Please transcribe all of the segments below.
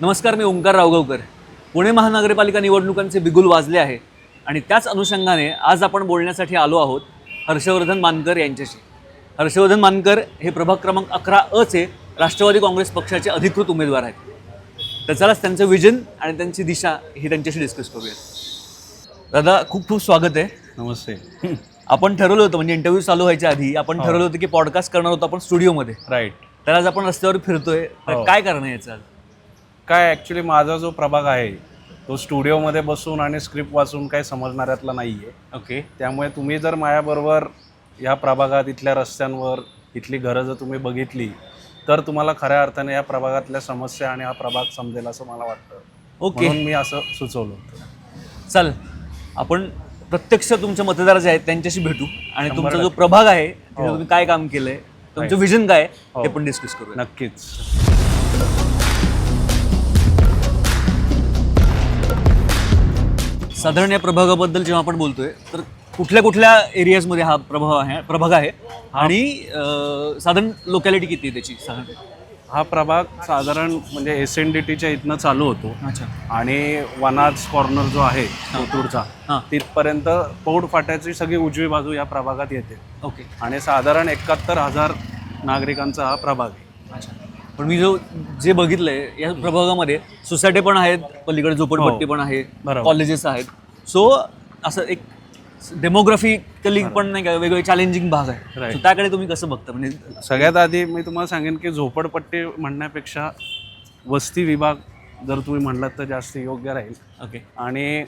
नमस्कार, मी ओंकार रावगावकर. पुणे महानगरपालिका निवडणुकांचे बिगुल वाजले आहे आणि त्याच अनुषंगाने आज आपण बोलण्यासाठी आलो आहोत हर्षवर्धन मानकर यांच्याशी. हर्षवर्धन मानकर हे प्रभाग क्रमांक 11 राष्ट्रवादी काँग्रेस पक्षाचे अधिकृत उमेदवार आहेत. तर चलाच त्यांचं विजन आणि त्यांची दिशा ही त्यांच्याशी डिस्कस करूयात. दादा, खूप खूप स्वागत आहे. नमस्ते. आपण ठरवलं होतं, म्हणजे इंटरव्ह्यू चालू व्हायच्या आधी आपण ठरवलं होतं की पॉडकास्ट करणार होतो आपण स्टुडिओमध्ये. राईट. तर आज आपण रस्त्यावर फिरतोय, तर काय करणं याचं आज? काय ॲक्च्युली माझा जो प्रभाग आहे तो स्टुडिओमध्ये बसून आणि स्क्रिप्ट वाचून काही समजणाऱ्यातला नाही आहे. ओके. त्यामुळे तुम्ही जर माझ्याबरोबर या प्रभागात, इथल्या रस्त्यांवर, इथली घरं जर तुम्ही बघितली तर तुम्हाला खऱ्या अर्थाने या प्रभागातल्या समस्या आणि हा प्रभाग समजेल असं मला वाटतं. ओके. म्हणून मी असं सुचवलं होतं. चल, आपण प्रत्यक्ष तुमच्या मतदार जे आहेत त्यांच्याशी भेटू आणि 100% तुमचा जो प्रभाग आहे तिथे तुम्ही काय काम केलंय, तुमचं विजन काय आहे हे पण डिस्कस करूया. नक्कीच. साधारण या प्रभागाबद्दल जेव्हा आपण बोलतोय तर कुठल्या कुठल्या एरियाजमध्ये हा प्रभाग आहे आणि साधारण लोकॅलिटी किती आहे त्याची साधारण? हा प्रभाग साधारण म्हणजे SNDTच्या इथनं चालू होतो अच्छा. आणि वनाज कॉर्नर जो आहे कोथरूडचा हां. तिथपर्यंत पौड फाट्याची सगळी उजवी बाजू या प्रभागात येते. ओके. आणि साधारण 71,000 नागरिकांचा हा प्रभाग आहे. अच्छा. पण मी जे बघितलंय या प्रभागामध्ये सोसायटी पण आहेत, पलीकडे झोपडपट्टी पण आहे, बरोबर. कॉलेजेस आहेत. सो असं एक डेमोग्राफिकली पण नाही का वेगवेगळे चॅलेंजिंग भाग आहे. Right. So त्याकडे तुम्ही कसं बघता? म्हणजे सगळ्यात आधी मी तुम्हाला सांगेन की झोपडपट्टी म्हणण्यापेक्षा वस्ती विभाग जर तुम्ही म्हणलात तर जास्त योग्य राहील. ओके. आणि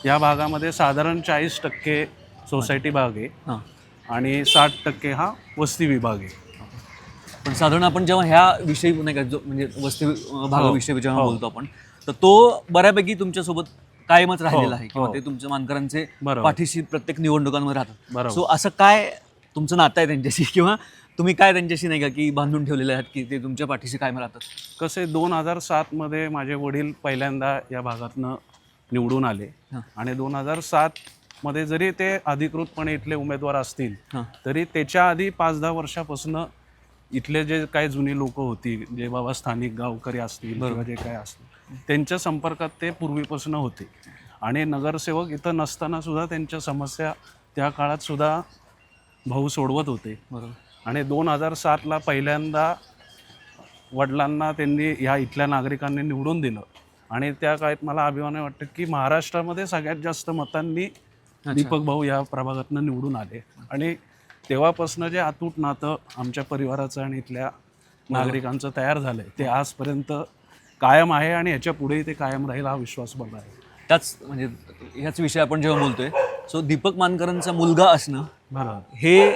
या भागामध्ये साधारण 40% सोसायटी भाग आहे हां. आणि 60% हा वस्ती विभाग आहे. पण साधारण आपण जेव्हा ह्या विषयी नाही का म्हणजे वस्ती भागाविषयी जेव्हा बोलतो आपण, तर तो बऱ्यापैकी तुमच्यासोबत कायमच राहिलेला आहे किंवा ते तुमच्या मानकरांचे बरोबर. पाठीशी प्रत्येक निवडणुकांमध्ये राहतात. बरोबर. सो असं काय तुमचं नातं आहे त्यांच्याशी किंवा तुम्ही काय त्यांच्याशी नाही का की बांधून ठेवलेले आहात की ते तुमच्या पाठीशी कायम राहतात? कसे 2007 माझे वडील पहिल्यांदा या भागातनं निवडून आले हां. आणि 2007 जरी ते अधिकृतपणे इथले उमेदवार असतील हां. तरी त्याच्या आधी 5-10 वर्षापासून इथले जे काही जुनी लोक होती, जे बाबा स्थानिक गावकरी असतील किंवा जे काय असतील, त्यांच्या संपर्कात ते पूर्वीपासून होते. आणि नगरसेवक इथं नसताना सुद्धा त्यांच्या समस्या त्या काळात सुद्धा भाऊ सोडवत होते. बरोबर. आणि 2007 पहिल्यांदा वडिलांना त्यांनी ह्या इथल्या नागरिकांनी निवडून दिलं आणि त्या काळात मला अभिमान वाटतं की महाराष्ट्रामध्ये सगळ्यात जास्त मतांनी दीपक भाऊ या प्रभागातनं निवडून आले. आणि तेव्हापासून जे अतूट नातं आमच्या परिवाराचं आणि इथल्या नागरिकांचं तयार झालं आहे ते आजपर्यंत कायम आहे आणि ह्याच्या पुढेही ते कायम राहील हा विश्वास मला आहे. त्याच म्हणजे ह्याच विषयी आपण जेव्हा बोलतोय, सो दीपक मानकरांचा मुलगा असणं बरोबर. हे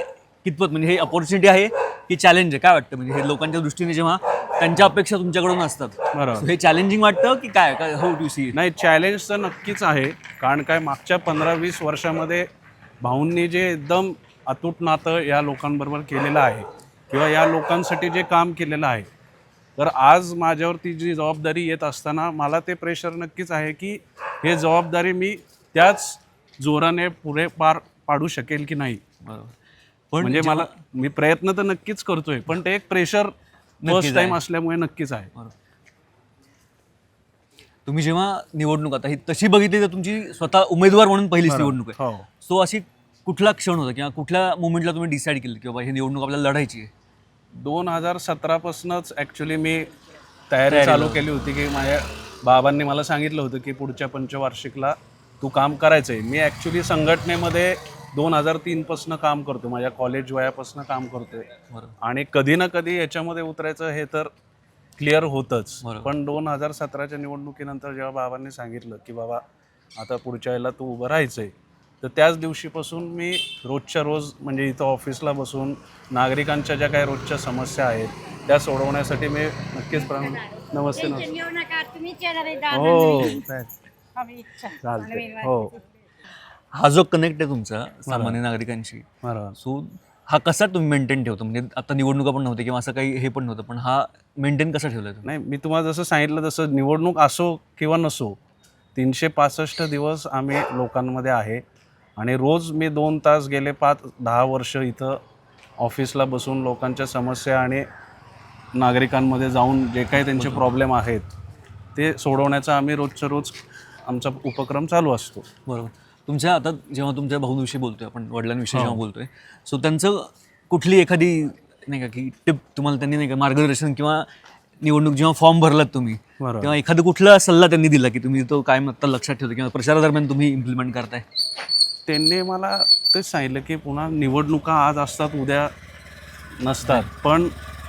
कितपत म्हणजे हे अपॉर्च्युनिटी आहे की चॅलेंज आहे? काय वाटतं? म्हणजे हे लोकांच्या दृष्टीने जेव्हा त्यांच्या अपेक्षा तुमच्याकडून असतात, बरोबर. So हे चॅलेंजिंग वाटतं की काय काय हाऊ टू सी? नाही, चॅलेंज तर नक्कीच आहे. कारण काय मागच्या 15-20 वर्षामध्ये भाऊंनी जे एकदम अतूट नातं या लोकांबरोबर केलेलं आहे किंवा या लोकांसाठी जे काम केलेलं आहे, तर आज माझ्यावरती जी जबाबदारी येत असताना मला ते प्रेशर नक्कीच आहे की हे जबाबदारी मी त्याच जोराने पुढे पार पाडू शकेल की नाही. पण म्हणजे मी प्रयत्न तर नक्कीच करतोय, पण ते एक प्रेशर फर्स्ट टाइम असल्यामुळे नक्कीच आहे. तुम्ही जेव्हा निवडणूक आता ही तशी बघितली तर तुमची स्वतः उमेदवार म्हणून पहिलीच निवडणूक आहे. हो. सो अशी कुठला क्षण होता किंवा कुठल्या मोमेंटला तुम्ही डिसाईड केलं की बाबा ही निवडणूक आपल्याला लढायची आहे? 2017 ॲक्च्युली मी तयारी चालू केली होती की माझ्या बाबांनी मला सांगितलं होतं की पुढच्या पंचवार्षिकला तू काम करायचं आहे. मी ॲक्च्युली संघटनेमध्ये 2003 काम करतो, माझ्या कॉलेज वयापासून काम करतोय. आणि कधी ना कधी याच्यामध्ये उतरायचं हे तर क्लिअर होतंच. पण 2017च्या निवडणुकीनंतर जेव्हा बाबांनी सांगितलं की बाबा आता पुढच्या वेळेला तू उभं राहायचं आहे, तर त्याच दिवशीपासून मी रोजच्या रोज म्हणजे इथं ऑफिसला बसून नागरिकांच्या ज्या काही रोजच्या समस्या आहेत त्या सोडवण्यासाठी मी नक्कीच नमस्ते हो चालते हो. हा जो कनेक्ट आहे तुमचा सामान्य नागरिकांशी, बरोबर. सो हा कसा तुम्ही मेंटेन ठेवतो? म्हणजे आता निवडणुका पण नव्हते किंवा असं काही हे पण नव्हतं, पण हा मेंटेन कसा ठेवला तुम्ही? नाही, मी तुम्हाला जसं सांगितलं तसं निवडणूक असो किंवा नसो 365 दिवस आम्ही लोकांमध्ये आहे. आणि रोज मी 2 तास गेले 5-10 वर्ष इथं ऑफिसला बसून लोकांच्या समस्या आणि नागरिकांमध्ये जाऊन जे काही त्यांचे प्रॉब्लेम आहेत ते सोडवण्याचा आम्ही रोजच्या रोज आमचा उपक्रम चालू असतो. बरोबर. तुमच्या आता जेव्हा तुमच्या भाऊंविषयी बोलतोय आपण, वडिलांविषयी जेव्हा बोलतोय, सो त्यांचं कुठली एखादी नाही का की टिप तुम्हाला त्यांनी नाही का मार्गदर्शन किंवा निवडणूक जेव्हा फॉर्म भरलात तुम्ही तेव्हा एखादा कुठला सल्ला त्यांनी दिला की तुम्ही तो कायम आत्ता लक्षात ठेवतो किंवा प्रचारादरम्यान तुम्ही इम्प्लिमेंट करताय? त्यांनी मला तेच सांगितलं की पुन्हा निवडणुका आज असतात उद्या नसतात, पण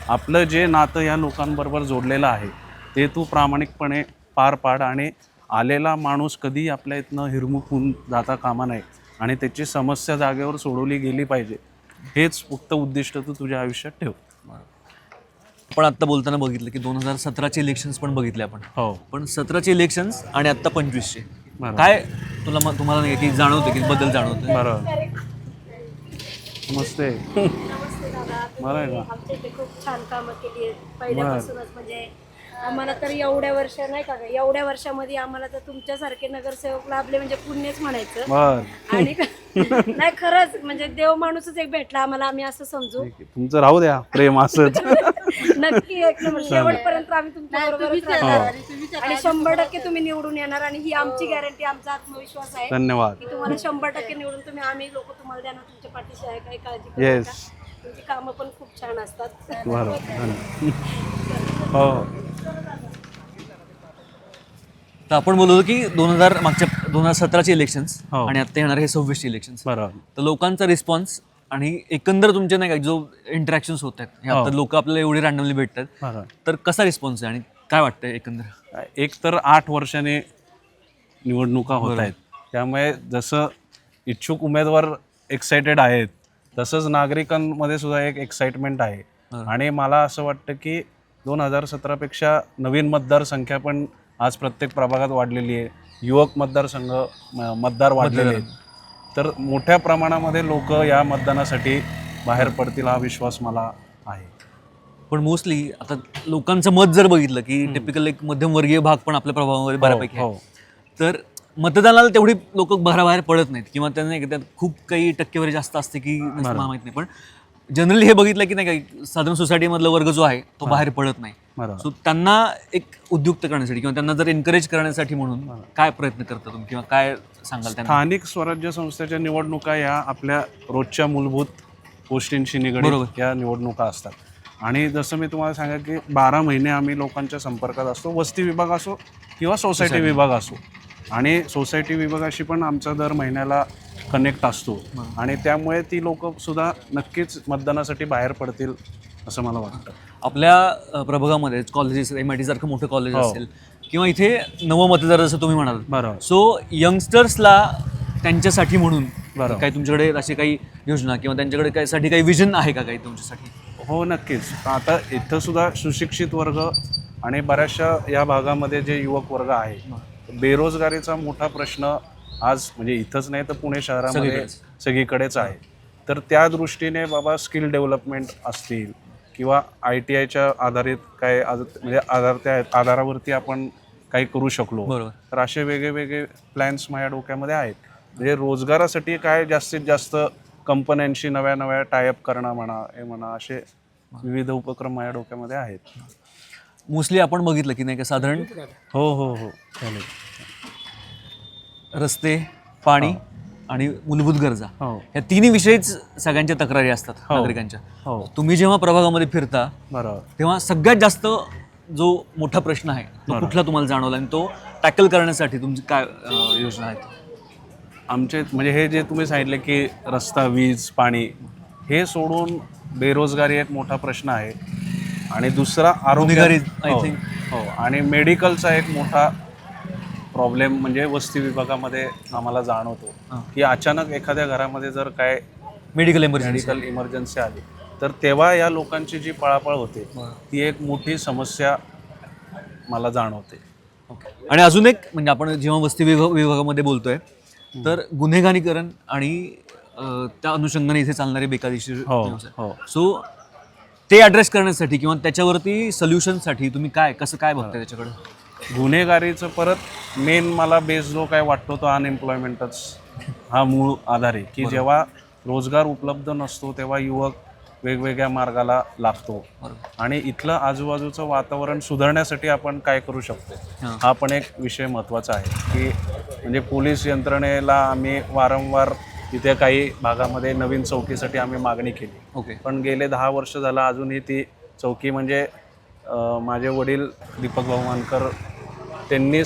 आपलं जे नातं या लोकांबरोबर जोडलेलं आहे ते तू प्रामाणिकपणे पार पाड आणि आलेला माणूस कधी आपल्या इथनं हिरमुख होऊन जाता कामा नये आणि त्याची समस्या जागेवर सोडवली गेली पाहिजे, हेच फक्त उद्दिष्ट तू तुझ्या आयुष्यात ठेव. आपण आत्ता बोलताना बघितलं की 2017चे इलेक्शन्स पण बघितले आपण. हो. पण 17चे इलेक्शन्स आणि आत्ता 25चे काय तुम्हाला नाही की जाणवतं की बदल जाणवतं? बरोबर. मस्त आहे. बरं आहे का? आमच्या इथे खूप छान कामं केली आहेत पहिल्यापासूनच. म्हणजे आम्हाला तर एवढ्या वर्ष नाही का ग, एवढ्या वर्षामध्ये आम्हाला तर तुमच्यासारखे नगरसेवक लाभले म्हणजे पुण्यच म्हणायचं. बर. आणि नाही खरंच म्हणजे देव माणूसच एक भेटला आम्हाला, आम्ही असं समजू. तुमचं राहू द्या प्रेम असंच. नक्की एक नंबर शेवटपर्यंत आम्ही तुमच्या बरोबरच राहणार आणि 100% तुम्ही निवडून येणार आणि ही आमची गॅरंटी, आमचा आत्मविश्वास आहे धन्यवाद. की तुम्हाला 100% निवडून तुम्ही, आम्ही लोक तुम्हाला देणार, तुमच्या पाठीशी आहे, काही काळजी करू येस. नका. तुमची कामं पण खूप छान असतात. बरोबर. धन्यवाद. हो. तर आपण बोललो की मागच्या 2017चे इलेक्शन्स हो. आणि आता येणार हे 26चे इलेक्शन्स. बरोबर. तर लोकांचा रिस्पॉन्स आणि एकंदर तुमचे नाही का जो इंटरॅक्शन्स होत आहेत, हे आता लोक आपल्याला एवढे रॅन्डमली भेटतात, बरोबर. तर कसा रिस्पॉन्स आहे आणि काय वाटतंय एकंदर? एक तर 8 वर्षाने निवडणुका होत आहेत, त्यामुळे जसं इच्छुक उमेदवार एक्सायटेड आहेत तसंच नागरिकांमध्ये सुद्धा एक एक्साइटमेंट आहे. आणि मला असं वाटतं की 2017पेक्षा नवीन मतदारसंख्या पण आज प्रत्येक प्रभागात वाढलेली आहे. युवक मतदार वाढलेले आहेत. तर मोठ्या प्रमाणामध्ये लोक या मतदानासाठी बाहेर पडतील हा विश्वास मला आहे. पण मोस्टली आता लोकांचं मत जर बघितलं की टिपिकल एक मध्यमवर्गीय भाग पण आपल्या प्रभावामध्ये बऱ्यापैकी आहे, तर मतदानाला तेवढी लोक बाहेर पडत नाहीत किंवा त्यांना त्यात खूप काही टक्केवारी जास्त असते की नसतं मला माहित नाही. पण जनरली हे बघितलं की नाही का साधारण सोसायटीमधला वर्ग जो आहे तो बाहेर पडत नाही. सो त्यांना एक उद्युक्त करण्यासाठी किंवा त्यांना जर एनकरेज करण्यासाठी म्हणून काय प्रयत्न करता तुम्ही किंवा काय सांगाल त्यांना? स्थानिक स्वराज्य संस्थेच्या निवडणुका या आपल्या रोजच्या मूलभूत गोष्टींशी निगडीत या निवडणुका असतात. आणि जसं मी तुम्हाला सांगा की 12 महिने आम्ही लोकांच्या संपर्कात असतो, वस्ती विभाग असो किंवा सोसायटी विभाग असो. आणि सोसायटी विभागाशी पण आमचा दर महिन्याला कनेक्ट असतो आणि त्यामुळे ती लोक सुद्धा नक्कीच मतदानासाठी बाहेर पडतील असं मला वाटतं. आपल्या प्रभागामध्ये कॉलेजेस, MIT सारखं मोठं कॉलेज असेल किंवा इथे नवं मतदार जसं तुम्ही म्हणाल, बरोबर. सो यंगस्टर्सला त्यांच्यासाठी म्हणून काही तुमच्याकडे अशी काही योजना किंवा त्यांच्याकडे काही विजन आहे का काही तुमच्यासाठी? हो नक्कीच. आता इथं सुद्धा सुशिक्षित वर्ग आणि बऱ्याचशा या भागामध्ये जे युवक वर्ग आहे, बेरोजगारीचा मोठा प्रश्न आज म्हणजे इथंच नाही तर पुणे शहरामध्ये सगळीकडेच आहे. तर त्या दृष्टीने बाबा स्किल डेव्हलपमेंट असतील किंवा ITIच्या आधारित काय म्हणजे आधारावरती आपण काही करू शकलो तर असे वेगळे प्लॅन्स माझ्या डोक्यामध्ये आहेत. म्हणजे रोजगारासाठी काय जास्तीत जास्त कंपन्यांशी नव्या टायअप करणं म्हणा असे विविध उपक्रम माझ्या डोक्यामध्ये आहेत. मोस्टली आपण बघितलं की नाही का साधारण हो चालेल. रस्ते, पाणी आणि मूलभूत गरजा, ह्या तिन्ही विषयीच सगळ्यांच्या तक्रारी असतात नागरिकांच्या. तुम्ही जेव्हा प्रभागामध्ये फिरता बरोबर तेव्हा सगळ्यात जास्त जो मोठा प्रश्न आहे तो कुठला तुम्हाला जाणवला आणि तो टॅकल करण्यासाठी तुमची काय योजना आहेत? आमचे म्हणजे हे जे तुम्ही सांगितले की रस्ता, वीज, पाणी, हे सोडून बेरोजगारी एक मोठा प्रश्न आहे आणि दुसरा आरोग्य आणि मेडिकलचा एक मोठा प्रॉब्लेम म्हणजे वस्ती विभागामध्ये आम्हाला जाणवतो की अचानक एखाद्या घरामध्ये जर काय मेडिकल इमर्जन्सी आली तर तेव्हा या लोकांची जी पळापळ होते ती एक मोठी समस्या मला जाणवते. आणि अजून एक म्हणजे आपण जेव्हा वस्ती विभागामध्ये बोलतोय तर गुन्हेगारीकरण आणि त्या अनुषंगाने इथे चालणारे बेकायदेशीर व्यवसाय, सो ते ॲड्रेस करण्यासाठी किंवा त्याच्यावरती सोल्युशनसाठी तुम्ही कसं काय बघताय त्याच्याकडे? गुन्हेगारीचं परत मेन मला बेस जो काय वाटतो तो अनएम्प्लॉयमेंटच हा मूळ आधार आहे की जेव्हा रोजगार उपलब्ध नसतो तेव्हा युवक वेगवेगळ्या मार्गाला लागतो आणि इथलं आजूबाजूचं वातावरण सुधारण्यासाठी आपण काय करू शकतो हा पण एक विषय महत्त्वाचा आहे की म्हणजे पोलीस यंत्रणेला आम्ही वारंवार इथे काही भागामध्ये नवीन चौकीसाठी आम्ही मागणी केली. ओके. पण गेले 10 वर्ष झालं अजूनही ती चौकी म्हणजे माझे वडील दीपक भाऊ मानकर त्यांनी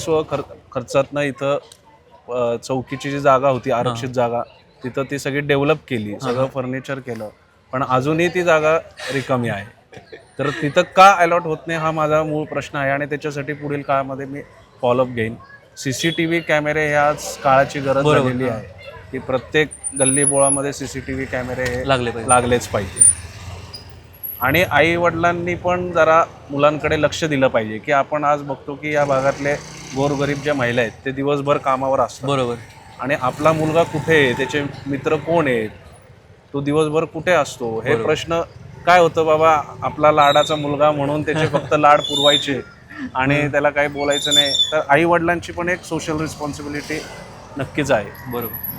खर्चातनं इथं चौकीची जी जागा होती आरक्षित जागा तिथं ती सगळी डेव्हलप केली, सगळं फर्निचर केलं, पण अजूनही ती जागा रिकामी आहे. तर तिथं का अलॉट होत नाही हा माझा मूळ प्रश्न आहे आणि त्याच्यासाठी पुढील काळामध्ये मी फॉलोअप घेईन. CCTV कॅमेरे हे आज काळाची गरज झालेली आहे की प्रत्येक गल्लीबोळामध्ये CCTV कॅमेरे हे लागलेच पाहिजे आणि आई वडिलांनी पण जरा मुलांकडे लक्ष दिलं पाहिजे की आपण आज बघतो की या भागातले गोरगरीब ज्या महिला आहेत ते दिवसभर कामावर असतात. बरोबर. आणि आपला मुलगा कुठे आहे, त्याचे मित्र कोण आहेत, तो दिवसभर कुठे असतो, हे प्रश्न काय होतं बाबा आपला लाडाचा मुलगा म्हणून त्याचे फक्त लाड पुरवायचे आणि त्याला काही बोलायचं नाही. तर आई वडिलांची पण एक सोशल रिस्पॉन्सिबिलिटी नक्कीच आहे. बरोबर.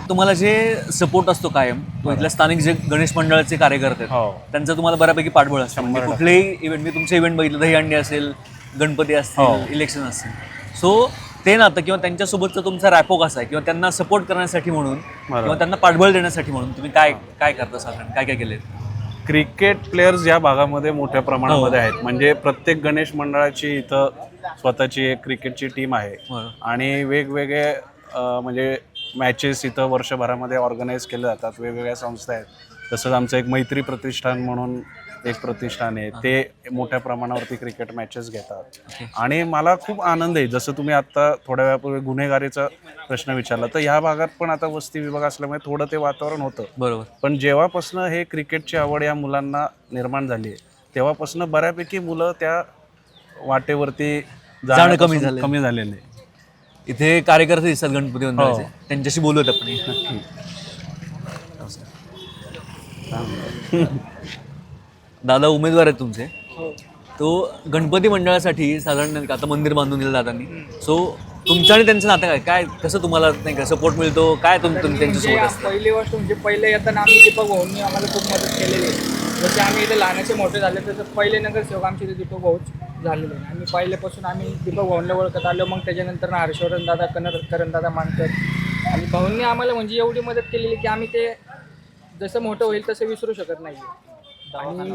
तुम्हाला जे सपोर्ट असतो कायम तो इथल्या स्थानिक जे गणेश मंडळाचे कार्यकर्ते आहेत त्यांचा तुम्हाला बऱ्यापैकी पाठबळ असतो. म्हणजे कुठलेही इव्हेंट, मी तुमचे इव्हेंट बघितलं, दहीहंडी असेल, गणपती असतील, इलेक्शन असतील, सो ते नातं किंवा त्यांच्यासोबतचा तुमचा रॅपो कसा आहे किंवा त्यांना सपोर्ट करण्यासाठी म्हणून किंवा त्यांना पाठबळ देण्यासाठी म्हणून तुम्ही काय काय करता, साधारण काय काय केले? क्रिकेट प्लेयर्स या भागामध्ये मोठ्या प्रमाणामध्ये आहेत. म्हणजे प्रत्येक गणेश मंडळाची इथं स्वतःची एक क्रिकेटची टीम आहे आणि वेगवेगळे म्हणजे मॅचेस इथं वर्षभरामध्ये ऑर्गनाईज केले जातात. वेगवेगळ्या संस्था आहेत. तसंच आमचं एक मैत्री प्रतिष्ठान म्हणून एक प्रतिष्ठान आहे, ते मोठ्या प्रमाणावरती क्रिकेट मॅचेस घेतात. आणि मला खूप आनंद आहे, जसं तुम्ही आत्ता थोड्या वेळापूर्वी गुन्हेगारीचा प्रश्न विचारला, तर ह्या भागात पण आता वस्ती विभाग असल्यामुळे थोडं ते वातावरण होतं. बरोबर. पण जेव्हापासून हे क्रिकेटची आवड या मुलांना निर्माण झाली आहे तेव्हापासून बऱ्यापैकी मुलं त्या वाटेवरती जाणं कमी झालेले. इथे कार्यकर्ते दिसतात गणपती मंडळाचे, त्यांच्याशी बोलूयात आपण. दादा उमेदवार आहेत तुमचे, तो गणपती मंडळासाठी साधारण आता मंदिर बांधून दिलं दादांनी, सो तुमचं आणि त्यांचं नातं काय काय कसं तुम्हाला नाही का सपोर्ट मिळतो, काय त्यांच्यासोबत असतं? पहिली गोष्ट म्हणजे पहिले येताना आम्ही दीपक भाऊंनी आम्हाला खूप मदत केलेली आहे. जसे आम्ही इथे लहानाचे मोठे झाले तसं पहिले नगरसेवक आमचे इथे दीपक भाऊच झालेले आहे आणि पहिल्यापासून आम्ही दीपक भाऊंना ओळखत आलो. मग त्याच्यानंतर हर्षवर्धन दादा, करण दादा मानकर आणि भाऊंनी आम्हाला म्हणजे एवढी मदत केलेली की आम्ही ते जसं मोठं होईल तसं विसरू शकत नाही. आणि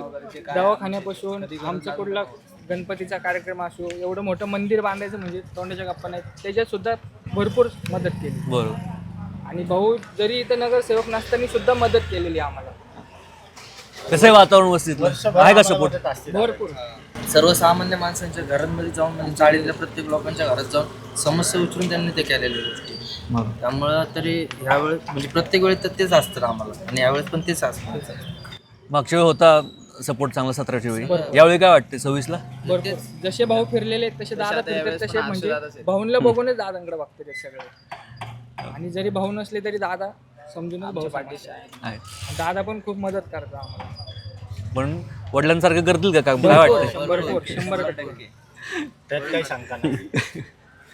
दवाखान्यापासून आमचा कुठला गणपतीचा कार्यक्रम असो, एवढं मोठं मंदिर बांधायचं म्हणजे तोंडाच्या गप्पा नाही, त्याच्यात सुद्धा भरपूर मदत केली. बरोबर. आणि भाऊ जरी इथं नगरसेवक नसताना सुद्धा मदत केलेली आम्हाला. कसं आहे वातावरण वस्तीतलं, आहे का सपोर्ट? भरपूर. सर्वसामान्य माणसांच्या घरांमध्ये जाऊन म्हणजे चाळीतल्या प्रत्येक लोकांच्या घरात जाऊन समस्या उचलून त्यांनी ते केलेल्या गोष्टी. त्यामुळं तरी ह्यावेळेस म्हणजे प्रत्येक वेळेस तर तेच असतं आम्हाला आणि यावेळेस पण तेच असतं. मागच्या वेळी होता सपोर्ट चांगला 17च्या वेळी, यावेळी काय वाटते 26ला? भरपूर. जसे भाऊ फिरलेले आहेत तसे दादा फिरतात, तसे म्हणजे भाऊंला बघूनच दादांकडे बघते ते सगळे. आणि जरी भाऊ नसले तरी दादा समजूनच भाऊ पाठीशी आहे. दादा पण खूप मदत करतात आम्हाला. पण वडिलांसारखं करतील का काय वाटतं? भरपूर 100%. त्यात काही शंका नाही.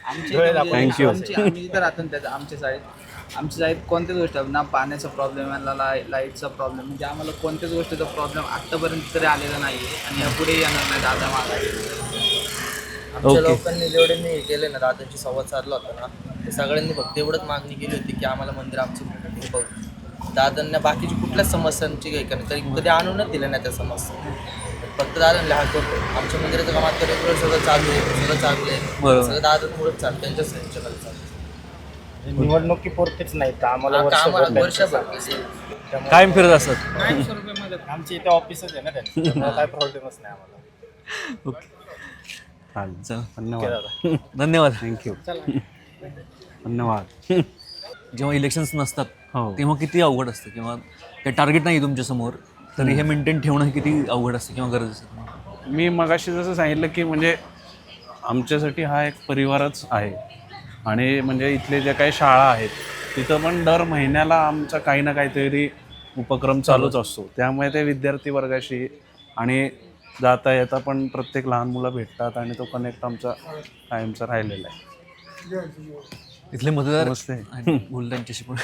थँक्यू. आम्ही जिथं राहतो त्याचं आमच्या शाळेत कोणत्याच गोष्ट ना पाण्याचा प्रॉब्लेम आहे, लाईटचा प्रॉब्लेम, म्हणजे आम्हाला कोणत्याच गोष्टीचा प्रॉब्लेम आत्तापर्यंत तरी आलेला नाही आणि यापुढे येणार नाही. दादा मागायचे आमच्या लोकांनी जेवढे मी हे केले ना, दादांशी संवाद साधला होता ना, ते सगळ्यांनी फक्त एवढंच मागणी केली होती की आम्हाला मंदिर आमचं हे बघ. दादांना बाकीची कुठल्याच समस्यांची काही कधी कधी आणूनच दिल्या नाही त्या समस्या. फक्त दादांना हात करतो आमच्या मंदिराचं काम आता रेग्युलर सगळं चालू आहे, सगळं चांगलं आहे, सगळं दादांमुळेच चालतं, त्यांच्याच ह्यांच्याकडे चालतं. निवडणुकीपुरतेच नाही तर आम्हाला वर्षभर कायम फिरत असतात. आमची इथे ऑफिसच आहे ना त्यांचं, काय प्रॉब्लेमच नाही आम्हाला. चालेल. चल, धन्यवाद. धन्यवाद. थँक्यू. धन्यवाद. जेव्हा इलेक्शन्स नसतात हो. तेव्हा किती अवघड असतं, किंवा काही टार्गेट नाही तुमच्या समोर तरी हे मेंटेन ठेवणं किती अवघड असतं किंवा गरज असते? मी मगाशी जसं सांगितलं की म्हणजे आमच्यासाठी हा एक परिवारच आहे आणि म्हणजे इथले जे काही शाळा आहेत तिथं पण दर महिन्याला आमचा काही ना काहीतरी उपक्रम चालूच असतो. त्यामुळे ते विद्यार्थी वर्गाशी आणि जाता येता पण प्रत्येक लहान मुलं भेटतात आणि तो कनेक्ट आमचा कायमचा राहिलेला आहे. इथले मतदार नमस्ते. बोल त्यांच्याशी पण.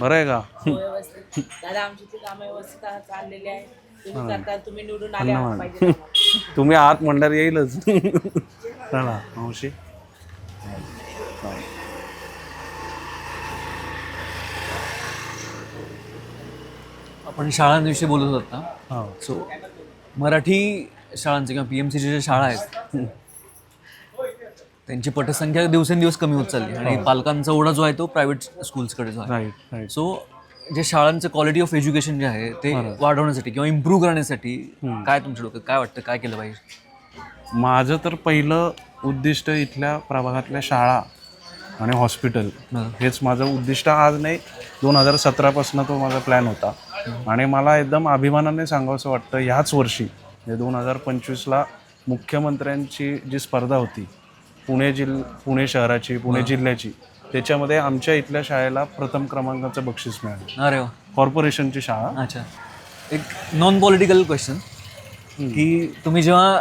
बरं आहे का? व्यवस्थित दादा आमची ती कामं व्यवस्थित चाललेली आहे. तुम्ही करता, तुम्ही निवडून आले पाहिजे आम्हाला. तुम्ही आत म्हणल्यावर येईलच. चला मावशी. आपण शाळांविषयी बोलत होता. हो. सो मराठी शाळांचे किंवा PMCच्या ज्या शाळा आहेत त्यांची पटसंख्या दिवसेंदिवस कमी होत चालली आणि पालकांचा ओढा जो आहे तो प्रायव्हेट स्कूल्सकडे जो आहे. Right right. सो जे शाळांचं क्वालिटी ऑफ एज्युकेशन जे आहे ते वाढवण्यासाठी किंवा इम्प्रूव्ह करण्यासाठी काय तुमच्या डोक्यात काय वाटतं, काय केलं पाहिजे? माझं तर पहिलं उद्दिष्ट इथल्या प्रभागातल्या शाळा आणि हॉस्पिटल हेच माझं उद्दिष्ट आज नाही, 2017पासून तो माझा प्लॅन होता. आणि मला एकदम अभिमानाने सांगावंसं वाटतं ह्याच वर्षी म्हणजे 2025ला मुख्यमंत्र्यांची जी स्पर्धा होती पुणे शहराची, पुणे जिल्ह्याची, त्याच्यामध्ये आमच्या इथल्या शाळेला प्रथम क्रमांकाचं बक्षीस मिळालं. अरे वा, कॉर्पोरेशनची शाळा. अच्छा. एक नॉन पॉलिटिकल क्वेश्चन की तुम्ही जेव्हा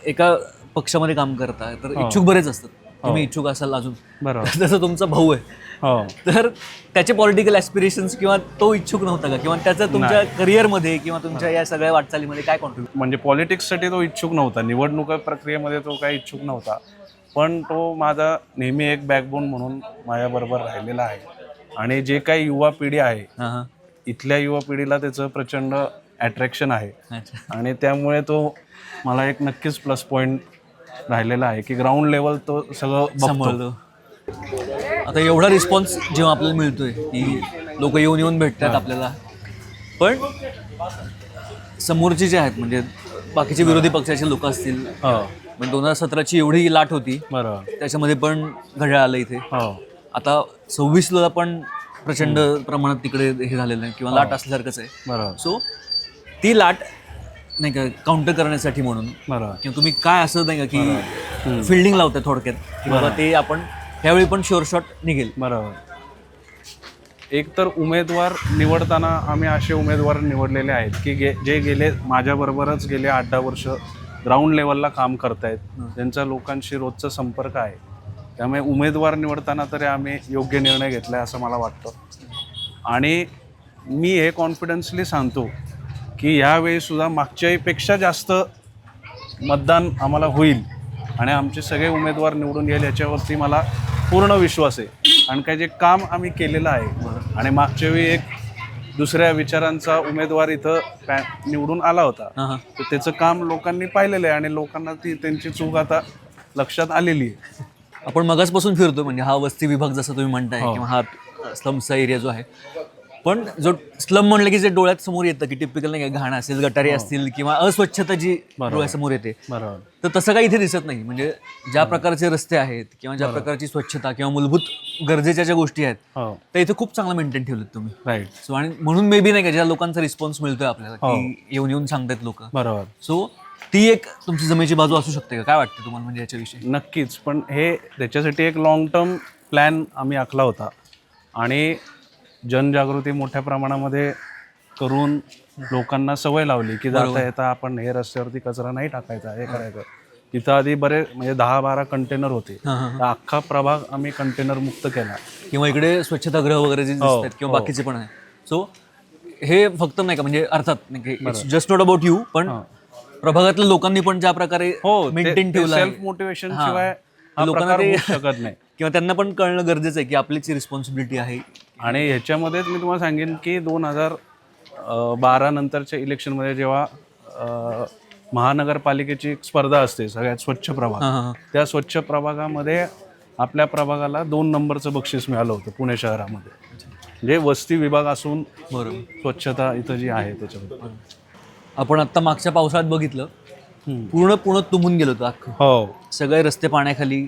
एका पक्षामध्ये काम करता तर इच्छुक बरेच असतात, तुम्ही इच्छुक असाल अजून, बरोबर. जसं तुमचा भाऊ आहे, हो. तर त्याचे पॉलिटिकल ॲस्पिरेशन्स किंवा तो इच्छुक नव्हता का, किंवा त्याचं तुमच्या करिअरमध्ये किंवा तुमच्या या सगळ्या वाटचालीमध्ये काय कॉन्ट्रीब्युट? म्हणजे पॉलिटिक्ससाठी तो इच्छुक नव्हता, निवडणुका प्रक्रियेमध्ये तो काही इच्छुक नव्हता, पण तो माझा नेहमी एक बॅकबोन म्हणून माझ्याबरोबर राहिलेला आहे. आणि जे काही युवा पिढी आहे इथल्या युवा पिढीला त्याचं प्रचंड अट्रॅक्शन आहे. आणि त्यामुळे तो मला एक नक्कीच प्लस पॉईंट राहिलेला आहे की ग्राउंड लेवल तो सगळं सांभाळतो. आता एवढा रिस्पॉन्स जेव्हा आपल्याला मिळतोय की लोक येऊन भेटतात आपल्याला, पण समोरचे जे आहेत म्हणजे बाकीचे विरोधी पक्षाचे लोक असतील, म्हणजे 2017ची एवढी लाट होती, बरोबर, त्याच्यामध्ये पण घड्याळ आलं इथे. आता 26ला पण प्रचंड प्रमाणात तिकडे हे झालेलं आहे किंवा लाट असल्यासारखंच आहे. बरोबर. सो ती लाट नाही का काउंटर करण्यासाठी म्हणून बरोबर किंवा तुम्ही काय असं नाही का की फिल्डिंग लावताय थोडक्यात की बाबा ते आपण ह्यावेळी पण शुअर शॉट निघेल? बरोबर. एक तर उमेदवार निवडताना आम्ही असे उमेदवार निवडलेले आहेत की जे गेले माझ्याबरोबरच गेले 8-10 वर्ष ग्राउंड लेवलला काम करतायत, त्यांचा लोकांशी रोजचा संपर्क आहे. त्यामुळे उमेदवार निवडताना तरी आम्ही योग्य निर्णय घेतला आहे असं मला वाटतं. आणि मी हे कॉन्फिडन्सली सांगतो की यावेळीसुद्धा मागच्यापेक्षा जास्त मतदान आम्हाला होईल आणि आमचे सगळे उमेदवार निवडून येईल याच्यावरती मला पूर्ण विश्वास आहे. आणि काय जे काम आम्ही केलेलं आहे आणि मागच्या वेळी एक दुसऱ्या विचारांचा उमेदवार इथं निवडून आला होता, तर त्याचं काम लोकांनी पाहिलेलं आहे आणि लोकांना ती त्यांची चूक आता लक्षात आलेली आहे. आपण मगाचपासून फिरतो म्हणजे हा वस्ती विभाग जसं तुम्ही म्हणताय किंवा हा स्लमचा एरिया जो आहे, पण जो स्लम म्हणलं की जे डोळ्यात समोर येतं की टिपिकल नाही का घाण असेल, गटारी असतील किंवा अस्वच्छता जी डोळ्यासमोर येते, बरोबर, तर तसं काही इथे दिसत नाही. म्हणजे ज्या प्रकारचे रस्ते आहेत किंवा ज्या प्रकारची स्वच्छता किंवा मूलभूत गरजेच्या ज्या गोष्टी आहेत त्या इथे खूप चांगलं मेंटेन ठेवलेत तुम्ही. राईट. सो आणि म्हणून मे बी नाही का ज्या लोकांचा रिस्पॉन्स मिळतोय आपल्याला की येऊन सांगतायत लोक, बरोबर. सो ती एक तुमची जमेची बाजू असू शकते का? काय वाटतं तुम्हाला म्हणजे याच्याविषयी? नक्कीच. पण हे त्याच्यासाठी एक लॉंग टर्म प्लॅन आम्ही आखला होता आणि जनजागृती मोठ्या प्रमाणामध्ये करून लोकांना सवय लावली की जाता येता आपण हे रस्त्यावरती कचरा नाही टाकायचा, हे करायचं. तिथं आधी बरे म्हणजे 10-12 कंटेनर होते, तर अख्खा प्रभाग आम्ही कंटेनर मुक्त केला. किंवा इकडे स्वच्छतागृह वगैरे जे दिसतात किंवा बाकीचे पण आहे. सो हे फक्त नाही का म्हणजे अर्थात नाही जस्ट नॉट अबाउट यू, पण प्रभागातल्या लोकांनी पण ज्या प्रकारे मेंटेन ठेवलं, सेल्फ मोटिवेशन शिवाय लोकांना ते शकत नाही किंवा त्यांना पण कळणं गरजेचं आहे की आपलीच रिस्पॉन्सिबिलिटी आहे. आणि ह्याच्यामध्येच मी तुम्हाला सांगेन की 2012 नंतरच्या इलेक्शनमध्ये जेव्हा महानगरपालिकेची एक स्पर्धा असते सगळ्यात स्वच्छ प्रभाग, त्या स्वच्छ प्रभागामध्ये आपल्या प्रभागाला 2 नंबरचं बक्षीस मिळालं होतं पुणे शहरामध्ये. म्हणजे वस्ती विभाग असून स्वच्छता इथं जी आहे त्याच्यामध्ये. आपण आत्ता मागच्या पावसाळ्यात बघितलं पूर्ण तुंबून गेलो होतं अख्खं, हो, सगळे रस्ते पाण्याखाली.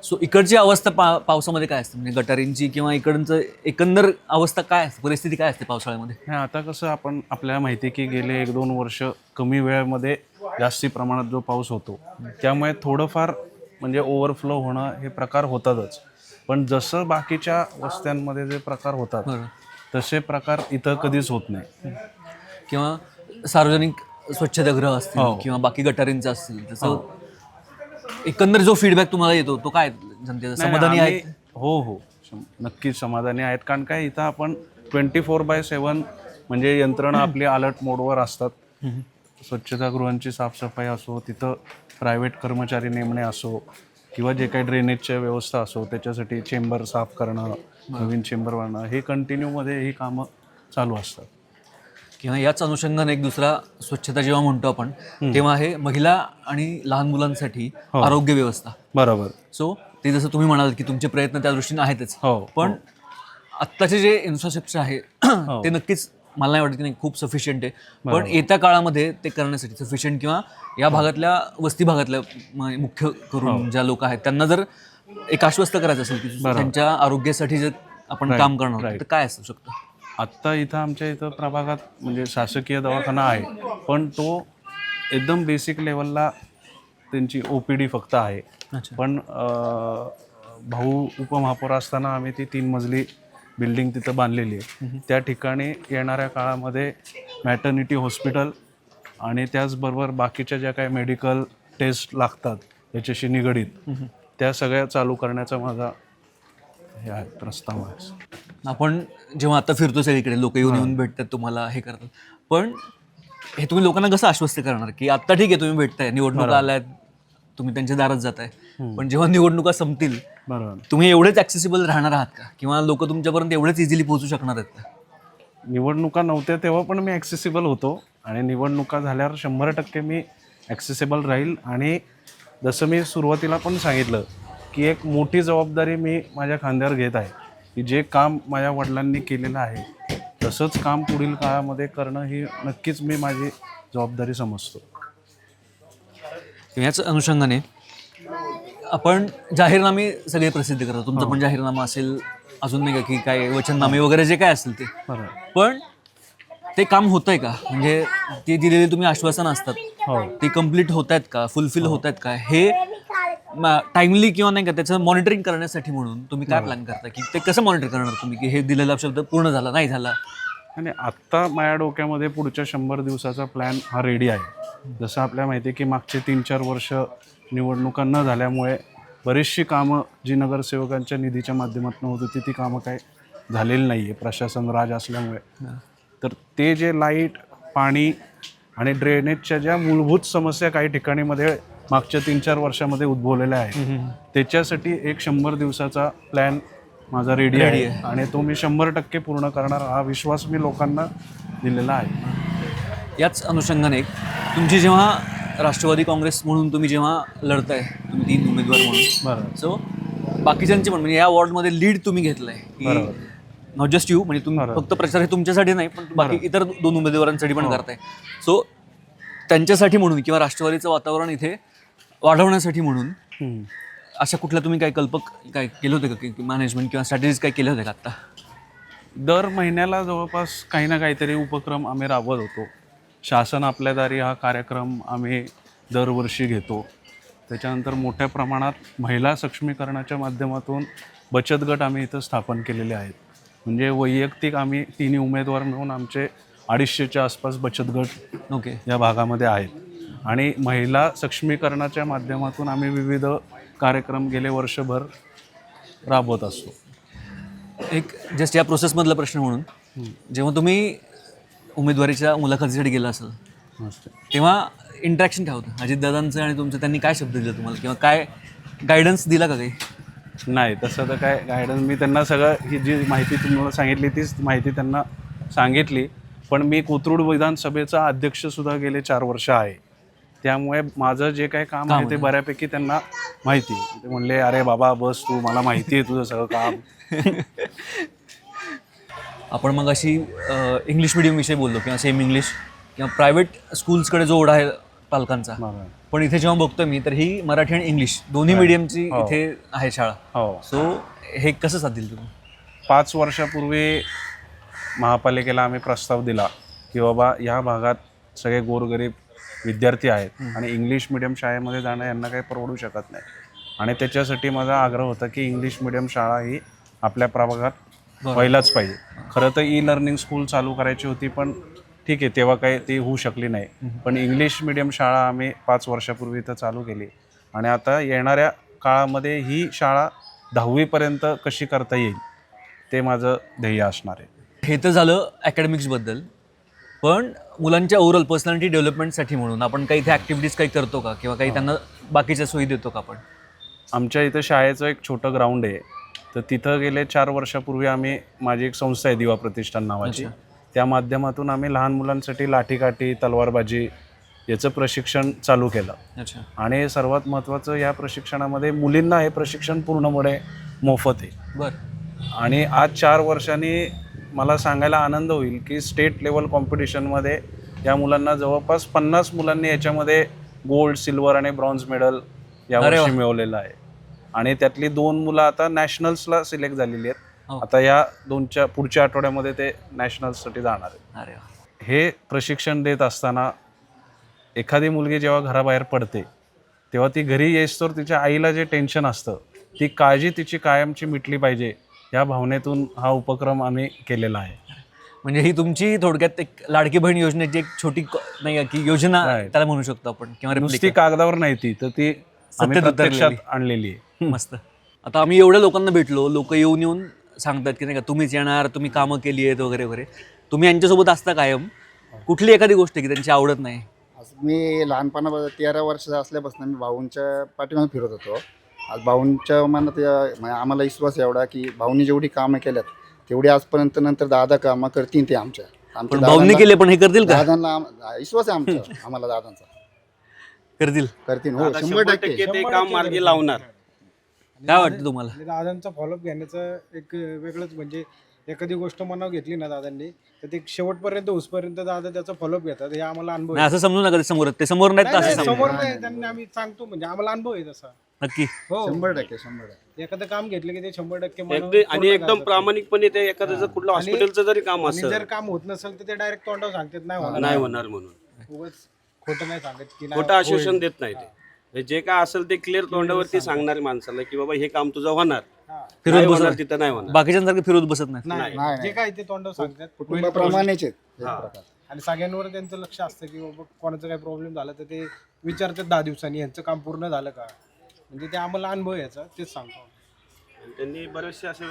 सो इकडची अवस्था पावसामध्ये काय असते म्हणजे गटारींची किंवा इकडचं एकंदर अवस्था काय असते, परिस्थिती काय असते पावसाळ्यामध्ये? आता कसं आपल्याला माहिती आहे की गेले 1-2 वर्ष कमी वेळेमध्ये जास्ती प्रमाणात जो पाऊस होतो त्यामुळे थोडंफार म्हणजे ओव्हरफ्लो होणं हे प्रकार होतातच. पण जसं बाकीच्या वस्त्यांमध्ये जे प्रकार होतात तसे प्रकार इथं कधीच होत नाही. किंवा सार्वजनिक स्वच्छतागृह असतील किंवा बाकी गटारींचं असतील, तसं एकंदर जो फीडबॅक तुम्हाला येतो तो काय जनतेचा समाधानी आहे? हो, नक्कीच समाधानी आहेत. कारण काय इथं आपण 24/7 म्हणजे यंत्रणा आपली अलर्ट मोडवर असतात. स्वच्छतागृहांची साफसफाई असो, तिथं प्रायव्हेट कर्मचारी नेमणे असो, किंवा जे काही ड्रेनेजच्या व्यवस्था असो, त्याच्यासाठी चेंबर साफ करणं, नवीन चेंबर बांधणं, हे कंटिन्यूमध्ये ही कामं चालू असतात. किंवा याच अनुषंगाने एक दुसरा स्वच्छता जेव्हा म्हणतो आपण तेव्हा आहे महिला आणि लहान मुलांसाठी आरोग्य व्यवस्था. बरोबर. सो ते जसं तुम्ही म्हणाल की तुमचे प्रयत्न त्या दृष्टीने आहेतच, हो. पण आत्ताचे जे इन्फ्रास्ट्रक्चर आहे ते नक्कीच मला नाही वाटत की नाही खूप सफिशियंट आहे. पण येत्या काळामध्ये ते करण्यासाठी सफिशियंट किंवा या भागातल्या वस्ती भागातल्या मुख्य करून ज्या लोक आहेत त्यांना जर एक आश्वस्त करायचं असेल की त्यांच्या आरोग्यासाठी जर आपण काम करणार आहोत, तर काय असू शकतं? आत्ता इथं आमच्या इथं प्रभागात म्हणजे शासकीय दवाखाना आहे, पण तो एकदम बेसिक लेवलला त्यांची OPD फक्त आहे. पण भाऊ उपमहापौर असताना आम्ही ती 3 मजली बिल्डिंग तिथं बांधलेली आहे. त्या ठिकाणी येणाऱ्या काळामध्ये मॅटर्निटी हॉस्पिटल आणि त्याचबरोबर बाकीच्या ज्या काही मेडिकल टेस्ट लागतात याच्याशी निगडीत त्या सगळ्या चालू करण्याचा माझा हे आहे प्रस्ताव आहे. आपण जेव्हा आता फिरतो सगळीकडे लोक येऊन भेटतात तुम्हाला, हे करतात, पण हे तुम्ही लोकांना कसं आश्वस्त करणार की आता ठीक आहे तुम्ही भेटताय, निवडणुका आल्यात, तुम्ही त्यांच्या दारात जाताय, पण जेव्हा निवडणुका संपतील तुम्ही एवढेच ॲक्सेसिबल राहणार आहात का, किंवा लोक तुमच्यापर्यंत एवढेच इझिली पोहोचू शकणार आहेत का? निवडणुका नव्हत्या तेव्हा पण मी ॲक्सेसिबल होतो, आणि निवडणुका झाल्यावर 100% मी ॲक्सेसिबल राहील. आणि जसं मी सुरुवातीला पण सांगितलं की एक मोठी जबाबदारी मी माझ्या खांद्यावर घेत आहे, की जे काम माझ्या वडिलांनी केलेलं आहे तसंच काम पुढील काळामध्ये करणं ही नक्कीच मी माझी जबाबदारी समजतो. याच अनुषंगाने आपण जाहीरनामे सगळे प्रसिद्ध करतो. तुमचा पण जाहीरनामा असेल, अजून नाही का की काय वचननामे वगैरे जे काय असेल ते, पण ते काम होतंय का? म्हणजे ते दिलेले तुम्ही आश्वासन असतात ते कम्प्लीट होत आहेत का, फुलफिल होत आहेत का, हे टाइमली किंवा नाही का त्याचं मॉनिटरिंग करण्यासाठी म्हणून तुम्ही काय प्लॅन करता, की ते कसं मॉनिटर करणार तुम्ही की हे दिलेला शब्द पूर्ण झाला नाही झाला? आणि आत्ता माझ्या डोक्यामध्ये पुढच्या 100 दिवसाचा प्लॅन हा रेडी आहे. जसं आपल्याला माहिती आहे की मागचे 3-4 वर्ष निवडणुका न झाल्यामुळे बरीचशी कामं जी नगरसेवकांच्या निधीच्या माध्यमातून होत होती ती कामं काय झालेली नाही आहे प्रशासन राज असल्यामुळे. तर ते जे लाईट, पाणी आणि ड्रेनेजच्या ज्या मूलभूत समस्या काही ठिकाणीमध्ये मागच्या 3-4 वर्षामध्ये उद्भवलेल्या आहेत, त्याच्यासाठी एक 100 दिवसाचा प्लॅन माझा रेडी आहे, आणि तो मी 100% पूर्ण करणार हा विश्वास मी लोकांना दिलेला आहे. याच अनुषंगाने तुमची जेव्हा राष्ट्रवादी काँग्रेस म्हणून तुम्ही जेव्हा लढताय, तुम्ही 3 उमेदवार म्हणून, सो बाकीच्यांचे पण म्हणजे या वॉर्डमध्ये लीड तुम्ही घेतलाय की नॉट जस्ट यू, म्हणजे तुम्ही फक्त प्रचार हे तुमच्यासाठी नाही पण बाकी इतर 2 उमेदवारांसाठी पण करताय. सो त्यांच्यासाठी म्हणून किंवा राष्ट्रवादीचं वातावरण इथे वाढवण्यासाठी म्हणून अशा कुठल्या तुम्ही काय काय केलं होतं का की मॅनेजमेंट किंवा स्ट्रॅटेजीज काय केल्या होत्या का आत्ता? दर महिन्याला जवळपास काही ना काहीतरी उपक्रम आम्ही राबवत होतो. शासन आपल्या दारी हा कार्यक्रम आम्ही दरवर्षी घेतो. त्याच्यानंतर मोठ्या प्रमाणात महिला सक्षमीकरणाच्या माध्यमातून बचत गट आम्ही इथं स्थापन केलेले आहेत. म्हणजे वैयक्तिक आम्ही 3 उमेदवार मिळून आमचे 250च्या आसपास बचत गट या भागामध्ये आहेत. आणि महिला सक्षमीकरणाच्या माध्यमातून आम्ही विविध कार्यक्रम गेले वर्षभर राबवत असतो. एक जस्ट या प्रोसेसमधला प्रश्न म्हणून, जेव्हा तुम्ही उमेदवारीच्या मुलाखतीसाठी गेला असाल तेव्हा इंटरॅक्शन काय होतं अजितदादांचं आणि तुमचं? त्यांनी काय शब्द दिला तुम्हाला किंवा काय गायडन्स दिला का काही? नाही, तसं तर काय गायडन्स, मी त्यांना सगळं ही जी माहिती तुम्हाला सांगितली तीच माहिती त्यांना सांगितली. पण मी कोथरूड विधानसभेचा अध्यक्षसुद्धा गेले 4 वर्ष आहे, त्यामुळे माझं जे काही काम आहे ते बऱ्यापैकी त्यांना माहिती. ते म्हणले अरे बाबा बस तू, मला माहिती आहे तुझं सगळं काम. आपण मग अशी इंग्लिश मिडियमविषयी बोललो किंवा सेम इंग्लिश किंवा प्रायव्हेट स्कूल्सकडे जो ओढा आहे पालकांचा, पण इथे जेव्हा बघतोय मी तर ही मराठी आणि इंग्लिश दोन्ही मीडियमची इथे आहे शाळा. सो हे कसं साधील तुम्ही? 5 वर्षापूर्वी महापालिकेला आम्ही प्रस्ताव दिला की बाबा ह्या भागात सगळे गोरगरीब विद्यार्थी आहेत आणि इंग्लिश मिडियम शाळेमध्ये जाणं यांना काही परवडू शकत नाही, आणि त्याच्यासाठी माझा आग्रह होता की इंग्लिश मिडियम शाळा ही आपल्या प्रभागात व्हायलाच पाहिजे. खरं तर लर्निंग स्कूल चालू करायची होती, पण ठीक आहे तेव्हा काही ती होऊ शकली नाही. पण इंग्लिश मिडियम शाळा आम्ही 5 वर्षापूर्वी इथं चालू केली, आणि आता येणाऱ्या काळामध्ये ही शाळा 10वीपर्यंत कशी करता येईल ते माझं ध्येय असणार आहे. हे तर झालं अकॅडमिक्सबद्दल, पण मुलांच्या ओव्हरऑल पर्सनॅलिटी डेव्हलपमेंटसाठी म्हणून आपण काही इथे ॲक्टिव्हिटीज काही करतो का, किंवा काही त्यांना बाकीच्या सोयी देतो का आपण? आमच्या इथं शाळेचं एक छोटं ग्राउंड आहे, तर तिथं गेले 4 वर्षापूर्वी आम्ही, माझी एक संस्था आहे दिवा प्रतिष्ठान नावाची, त्या माध्यमातून आम्ही लहान मुलांसाठी लाठीकाठी, तलवारबाजी याचं प्रशिक्षण चालू केलं. अच्छा. आणि सर्वात महत्त्वाचं, या प्रशिक्षणामध्ये मुलींना हे प्रशिक्षण पूर्णपणे मोफत आहे. बरं. आणि आज 4 वर्षांनी मला सांगायला आनंद होईल की स्टेट लेवल कॉम्पिटिशनमध्ये या मुलांना जवळपास 50 मुलांनी याच्यामध्ये गोल्ड, सिल्वर आणि ब्रॉन्झ मेडल यावर्षी मिळवलेलं आहे. आणि त्यातली 2 मुलं आता नॅशनल्सला सिलेक्ट झालेली आहेत. आता या पुढच्या आठवड्यामध्ये ते नॅशनल्ससाठी जाणार आहेत. अरे वा. हे प्रशिक्षण देत असताना एखादी मुलगी जेव्हा घराबाहेर पडते तेव्हा ती घरी येईस्तोवर तिच्या आईला जे टेन्शन असतं, ती काळजी तिची कायमची मिटली पाहिजे, या भावनेतून हा उपक्रम आम्ही केलेला आहे. म्हणजे ही तुमची थोडक्यात एक लाडकी बहीण योजनेची एक छोटी नाही का की योजना त्याला म्हणू शकतो आपण, किंवा नुसती कागदावर नाही ती, तर ती आम्ही प्रत्यक्षात आणलेली आहे. मस्त. आता आम्ही एवढ्या लोकांना भेटलो, लोक येऊन सांगतात की नाही का तुम्हीच येणार, तुम्ही कामं केली आहेत वगैरे वगैरे. तुम्ही यांच्यासोबत असता कायम. कुठली एखादी गोष्ट की त्यांची आवडत नाही? मी लहानपणापासून 13 वर्षाचा असल्यापासून मी भाऊंच्या पाठीमागे फिरत होतो. आज भाऊंच्या मनात आम्हाला विश्वास एवढा की भाऊंनी जेवढी कामं केल्यात तेवढी आजपर्यंत नंतर दादा कामं करतील ते आमच्या. पण भाऊंनी केले, पण हे करतील का? दादांना विश्वास आहे आमचा, आम्हाला दादांचा करतील. हो 100% ते काम मार्गी लावणार. काय वाटतं तुम्हाला? दादांचा फॉलोअप घेण्याचं एक वेगळंच, म्हणजे एखादी गोष्ट मनावर घेतली ना दादांनी, तर ते शेवटपर्यंत उसपर्यंत दादा त्याचा फॉलोअप घेतात. हे आम्हाला अनुभव नाही, असं समजू नका ते समोर, ते समोर नाहीत तर असं समोर. समोर नाही, त्यांनी आम्ही सांगतो, म्हणजे आम्हाला अनुभव आहे तसा. नक्की. हो 100%. एखादं काम घेतलं की ते 100% आणि एकदम प्रामाणिकपणे ते एखाद्याचं कुठलं हॉस्पिटलचं जरी काम आणि असेल, जर काम होत नसेल तर ते डायरेक्ट तोंडावर सांगतात नाही नाही होणार म्हणून उगाच खोटं नाही सांगत की नाही खोटं आश्वासन देत नाही ते. जे काय असेल ते क्लिअर तोंडावरती सांगणार माणसाला की बाबा हे काम तुझं होणार, फिरत नाही बसत होणार तिथं नाही होणार. बाकीच्यांसारखे फिरत बसत नाही. नाही जे काय ते तोंडावर सांगतात. कुटुंबाप्रमाणेच आहेत एक हा. प्रकार. आणि सगळ्यांवर त्यांचं लक्ष असतं की बाबा कोणाचा काही प्रॉब्लेम झाला तर ते विचारतात 10 दिवसांनी यांचं काम पूर्ण झालं का, म्हणजे ते आम्हाला अनुभव याचा, तेच सांगतो. आणि त्यांनी बरेचसे असे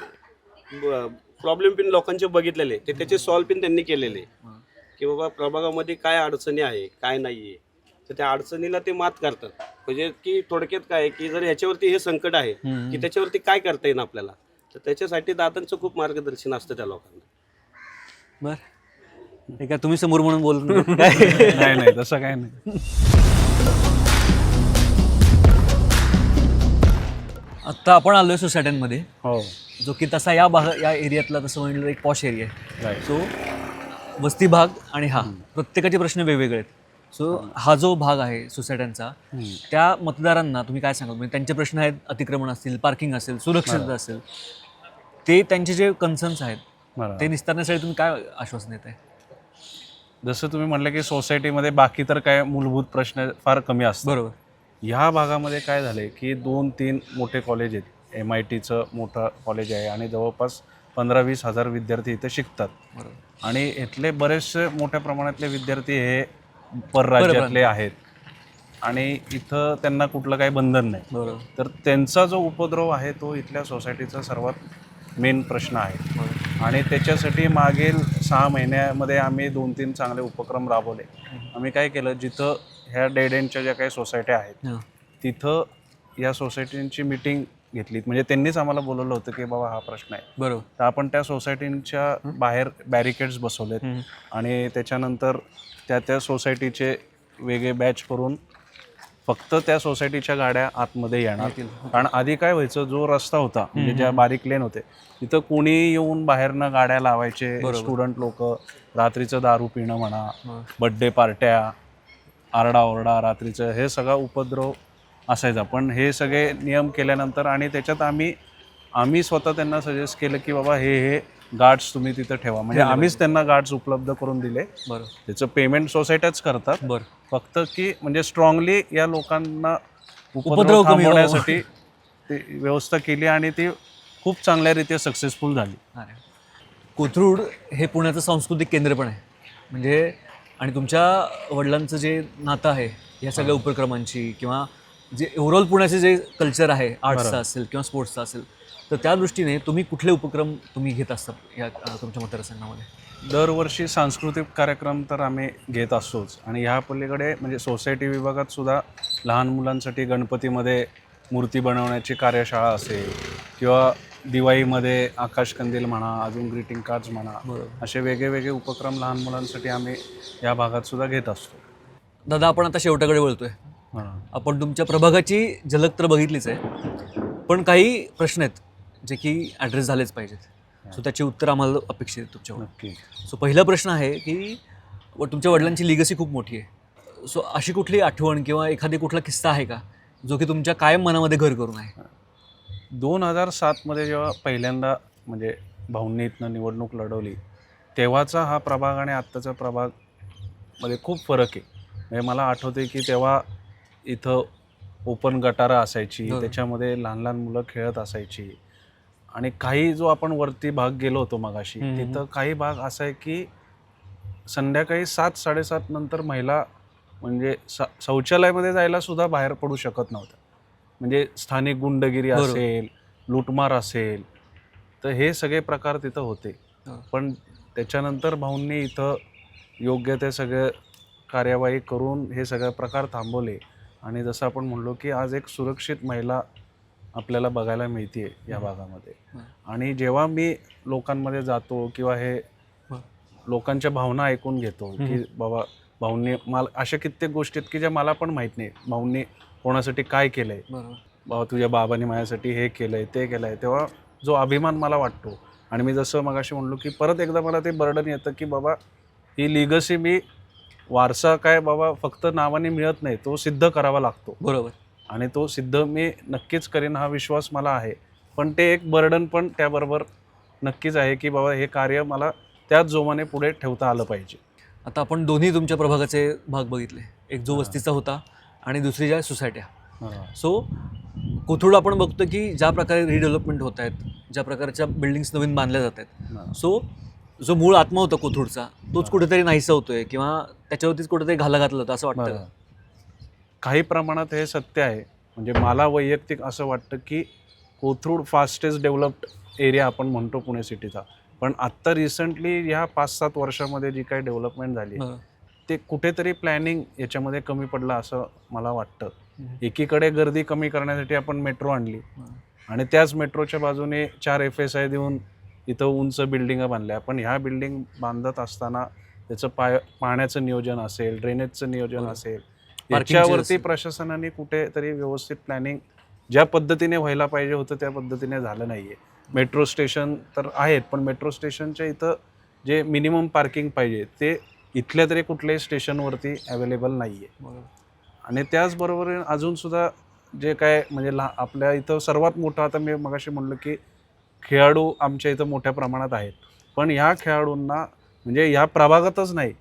प्रॉब्लेम पिन लोकांचे बघितलेले, ते त्याचे सॉल्व पिन त्यांनी केलेले की बाबा प्रभागामध्ये काय अडचणी आहे, काय नाही आहे, तर त्या अडचणीला ते मात करतात. म्हणजे की थोडक्यात काय की जर ह्याच्यावरती हे संकट आहे की त्याच्यावरती काय करता येईल आपल्याला, तर त्याच्यासाठी दादांचं खूप मार्गदर्शन असतं त्या लोकांना. बरं, ठीक आहे. तुम्ही समोर म्हणून बोलत नाही. नाही नाही, तसं काय नाही. आत्ता आपण आलोय सोसायट्यांमध्ये, हो जो की तसा या एरियातला तसं म्हणलं एक पॉश एरिया आहे. राईट. सो वस्ती भाग आणि हा प्रत्येकाचे प्रश्न वेगवेगळे आहेत. सो हा जो भाग आहे सोसायट्यांचा, त्या मतदारांना तुम्ही काय सांगाल? म्हणजे त्यांचे प्रश्न आहेत, अतिक्रमण असतील, पार्किंग असेल, सुरक्षितता असेल, ते त्यांचे जे कन्सर्न्स आहेत बरोबर. ते निस्तारण्यासाठी तुम्ही काय आश्वासन देत आहे? जसं तुम्ही म्हटलं की सोसायटीमध्ये बाकी तर काय मूलभूत प्रश्न फार कमी असतात. बरोबर. ह्या भागामध्ये काय झालं आहे की 2-3 मोठे कॉलेज आहेत. MITचं मोठं कॉलेज आहे आणि जवळपास 15-20 हजार विद्यार्थी इथे शिकतात. बरोबर. आणि इथले बरेचसे मोठ्या प्रमाणातले विद्यार्थी हे परराज्यातले आहेत आणि इथं त्यांना कुठलं काही बंधन नाही. बरोबर. तर त्यांचा जो उपद्रव आहे तो इथल्या सोसायटीचा सर्वात मेन प्रश्न आहे. आणि त्याच्यासाठी मागील 6 महिन्यामध्ये आम्ही 2-3 चांगले उपक्रम राबवले. आम्ही काय केलं, जिथं ह्या डेड एंडच्या ज्या काही सोसायट्या आहेत तिथं या सोसायटींची मीटिंग घेतली. म्हणजे त्यांनीच आम्हाला बोलवलं होतं की बाबा हा प्रश्न आहे. बरोबर. तर आपण त्या सोसायटींच्या बाहेर बॅरिकेड्स बसवलेत आणि त्याच्यानंतर त्या सोसायटीचे वेगळे बॅच करून फक्त त्या सोसायटीच्या गाड्या आतमध्ये येणार. कारण आधी काय व्हायचं, जो रस्ता होता म्हणजे ज्या बारीक लेन होते तिथं कोणी येऊन बाहेरनं गाड्या लावायचे. स्टुडंट लोक रात्रीचं दारू पिणं म्हणा, बड्डे पार्ट्या, आरडाओरडा रात्रीचं, हे सगळा उपद्रव असायचा. पण हे सगळे नियम केल्यानंतर आणि त्याच्यात आम्ही स्वतः त्यांना सजेस्ट केलं की बाबा हे गार्ड्स तुम्ही तिथं ठेवा. म्हणजे आम्हीच त्यांना गार्ड्स उपलब्ध करून दिले. बरं. त्याचं पेमेंट सोसायट्याच करतात. बरं. फक्त की म्हणजे स्ट्रॉंगली या लोकांना उपद्रव उपद्रव कमी थांबवण्यासाठी ती व्यवस्था केली आणि ती खूप चांगल्यारीत्या सक्सेसफुल झाली. कोथरूड हे पुण्याचं सांस्कृतिक केंद्र पण आहे. म्हणजे आणि तुमच्या वडिलांचं जे नातं आहे या सगळ्या उपक्रमांची, किंवा जे ओव्हरऑल पुण्याचे जे कल्चर आहे, आर्ट्सचं असेल किंवा स्पोर्ट्सचं असेल, तर त्या दृष्टीने तुम्ही कुठले उपक्रम तुम्ही घेत असता या तुमच्या मतदारसंघामध्ये? दरवर्षी सांस्कृतिक कार्यक्रम तर आम्ही घेत असतोच आणि ह्या पलीकडे म्हणजे सोसायटी विभागात सुद्धा लहान मुलांसाठी गणपतीमध्ये मूर्ती बनवण्याची कार्यशाळा असेल किंवा दिवाळीमध्ये आकाशकंदील म्हणा, अजून ग्रीटिंग कार्ड्स म्हणा, असे वेगळे उपक्रम लहान मुलांसाठी आम्ही या भागात सुद्धा घेत असतो. दादा, आपण आता शेवटाकडे वळतोय. आपण तुमच्या प्रभागाची झलक तर बघितलीच आहे, पण काही प्रश्न आहेत जे की ॲड्रेस झालेच पाहिजेत. सो त्याची उत्तर आम्हाला अपेक्षित आहे तुमच्याकडून. नक्की. सो पहिला प्रश्न आहे की तुमच्या वडिलांची लिगसी खूप मोठी आहे. सो अशी कुठली आठवण किंवा एखादी कुठला किस्सा आहे का जो की तुमच्या कायम मनामध्ये घर करून आहे? 2007 जेव्हा पहिल्यांदा म्हणजे भाऊंनी इथनं निवडणूक लढवली तेव्हाचा हा प्रभाग आणि आत्ताचा प्रभागमध्ये खूप फरक आहे. म्हणजे मला आठवते की तेव्हा इथं ओपन गटारं असायची, त्याच्यामध्ये लहान लहान मुलं खेळत असायची आणि काही जो आपण वरती भाग गेलो होतो मगाशी, तिथं काही भाग असा आहे की संध्याकाळी 7-7:30 नंतर महिला म्हणजे शौचालयामध्ये जायला सुद्धा बाहेर पडू शकत नव्हत्या. म्हणजे स्थानिक गुंडगिरी असेल, लूटमार असेल, तर हे सगळे प्रकार तिथं होते. पण त्याच्यानंतर भाऊंनी इथं योग्य ते सगळे कार्यवाही करून हे सगळे प्रकार थांबवले आणि जसं आपण म्हणलो की आज एक सुरक्षित महिला आपल्याला बघायला मिळते या भागामध्ये. आणि जेव्हा मी लोकांमध्ये जातो किंवा हे लोकांच्या भावना ऐकून घेतो की बाबा भाऊंनी मला अशा कित्येक गोष्टी आहेत की ज्या मला पण माहीत नाही, भाऊंनी कोणासाठी काय केलं आहे, बाबा तुझ्या बाबांनी माझ्यासाठी हे केलं आहे ते केलं आहे, तेव्हा जो अभिमान मला वाटतो. आणि मी जसं मगाशी म्हणलो की परत एकदा मला ते बर्डन येतं की बाबा ही लिगसी मी वारसा काय बाबा फक्त नावाने मिळत नाही, तो सिद्ध करावा लागतो. बरोबर. आणि तो सिद्ध मी नक्कीच करेन हा विश्वास मला आहे. पण ते एक बर्डन पण त्याबरोबर नक्कीच आहे की बाबा हे कार्य मला त्याच जोमाने पुढे ठेवता आलं पाहिजे. आता आपण दोन्ही तुमच्या प्रभागाचे भाग बघितले, एक जो वस्तीचा होता आणि दुसरी ज्या सोसायट्या. सो कोथरूड आपण बघतो की ज्या प्रकारे रिडेव्हलपमेंट होत आहेत, ज्या प्रकारच्या बिल्डिंग्स नवीन बांधल्या जात आहेत, सो जो मूळ आत्मा होता कोथरूडचा तोच कुठेतरी नाहीसा होतोय किंवा त्याच्यावरतीच कुठेतरी घाला घातलं होतं असं वाटतं का? काही प्रमाणात हे सत्य आहे. म्हणजे मला वैयक्तिक असं वाटतं की कोथरूड फास्टेस्ट डेव्हलप्ड एरिया आपण म्हणतो पुणे सिटीचा, पण आत्ता रिसेंटली ह्या 5-7 वर्षामध्ये जी काही डेव्हलपमेंट झाली ते कुठेतरी प्लॅनिंग याच्यामध्ये कमी पडलं असं मला वाटतं. एकीकडे गर्दी कमी करण्यासाठी आपण मेट्रो आणली आणि त्याच मेट्रोच्या बाजूने 4 FSI देऊन इथं उंच बिल्डिंग बांधल्या. पण ह्या बिल्डिंग बांधत असताना त्याचं पाण्याचं नियोजन असेल, ड्रेनेजचं नियोजन असेल, याच्यावरती प्रशासनाने कुठेतरी व्यवस्थित प्लॅनिंग ज्या पद्धतीने व्हायला पाहिजे होतं त्या पद्धतीने झालं नाही आहे. मेट्रो स्टेशन तर आहेत, पण मेट्रो स्टेशनच्या इथं जे मिनिमम पार्किंग पाहिजे ते इथल्या तरी कुठल्याही स्टेशनवरती अवेलेबल नाही आहे. आणि त्याचबरोबर अजूनसुद्धा जे काय म्हणजे आपल्या इथं सर्वात मोठं आता मी मगाशी म्हणलं की खेळाडू आमच्या इथं मोठ्या प्रमाणात आहेत, पण ह्या खेळाडूंना म्हणजे ह्या प्रभागातच नाही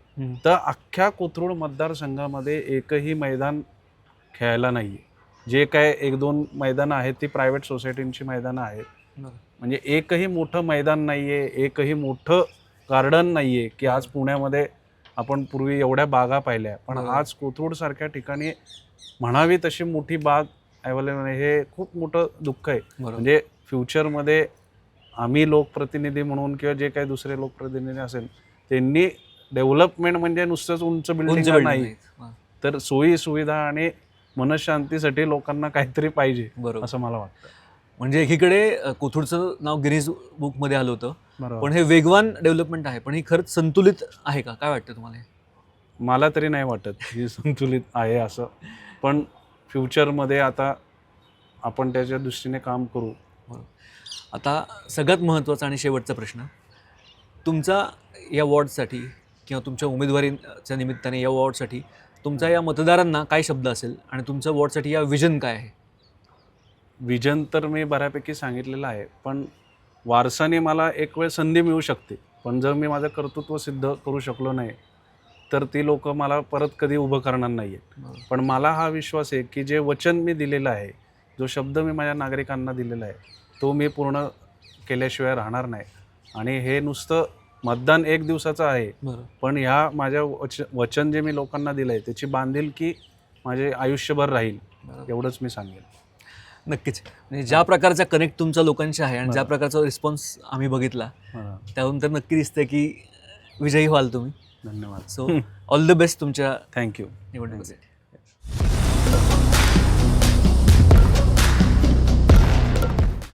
तर अख्ख्या कोथरूड मतदारसंघामध्ये एकही मैदान खेळायला नाही आहे. जे काय 1-2 मैदानं आहेत ती प्रायव्हेट सोसायटींची मैदानं आहेत. म्हणजे एकही मोठं मैदान नाही आहे, एकही मोठं गार्डन नाही आहे की आज पुण्यामध्ये आपण पूर्वी एवढ्या बागा पाहिल्या, पण आज कोथरूडसारख्या ठिकाणी म्हणावी तशी मोठी बाग अवेलेबल आहे. हे खूप मोठं दुःख आहे. म्हणजे फ्युचरमध्ये आम्ही लोकप्रतिनिधी म्हणून किंवा जे काही दुसरे लोकप्रतिनिधी असेल त्यांनी डेव्हलपमेंट म्हणजे नुसतंच उंच बिल्डिंग नाही तर सोयी सुविधा आणि मनशांतीसाठी लोकांना काहीतरी पाहिजे असं मला वाटतं. म्हणजे एकीकडे कोथरूडचं नाव गिनीज बुकमध्ये आलं होतं, पण हे वेगवान डेव्हलपमेंट आहे, पण ही खरंच संतुलित आहे का? काय वाटतं तुम्हाला? मला तरी नाही वाटत ही संतुलित आहे असं, पण फ्युचरमध्ये आता आपण त्याच्या दृष्टीने काम करू. आता सगळ्यात महत्त्वाचा आणि शेवटचा प्रश्न, तुमचा या वॉर्डसाठी किंवा तुमच्या उमेदवारीच्या निमित्ताने या वॉर्डसाठी तुमचा या मतदारांना काय शब्द असेल आणि तुमच्या वॉर्डसाठी या विजन काय आहे? विजन तर मी बऱ्यापैकी सांगितलेलं आहे, पण वारसाने मला एक वेळ संधी मिळू शकते, पण जर मी माझं कर्तृत्व सिद्ध करू शकलो नाही तर ती लोक मला परत कधी उभं करणार नाही आहेत. पण मला हा विश्वास आहे की जे वचन मी दिलेलं आहे, जो शब्द मी माझ्या नागरिकांना दिलेला आहे तो मी पूर्ण केल्याशिवाय राहणार नाही. आणि हे नुसतं मतदान 1 दिवसाचं आहे, पण ह्या माझ्या वचन जे मी लोकांना दिलं आहे त्याची बांधिलकी माझे आयुष्यभर राहील एवढंच मी सांगेन. नक्कीच. म्हणजे ज्या प्रकारचा कनेक्ट तुमचा लोकांशी आहे आणि ज्या प्रकारचा रिस्पॉन्स आम्ही बघितला त्यावरून तर नक्की दिसतंय की विजयी व्हाल तुम्ही. धन्यवाद. सो ऑल द बेस्ट तुमच्या थँक्यू. निवडणुकीसाठी.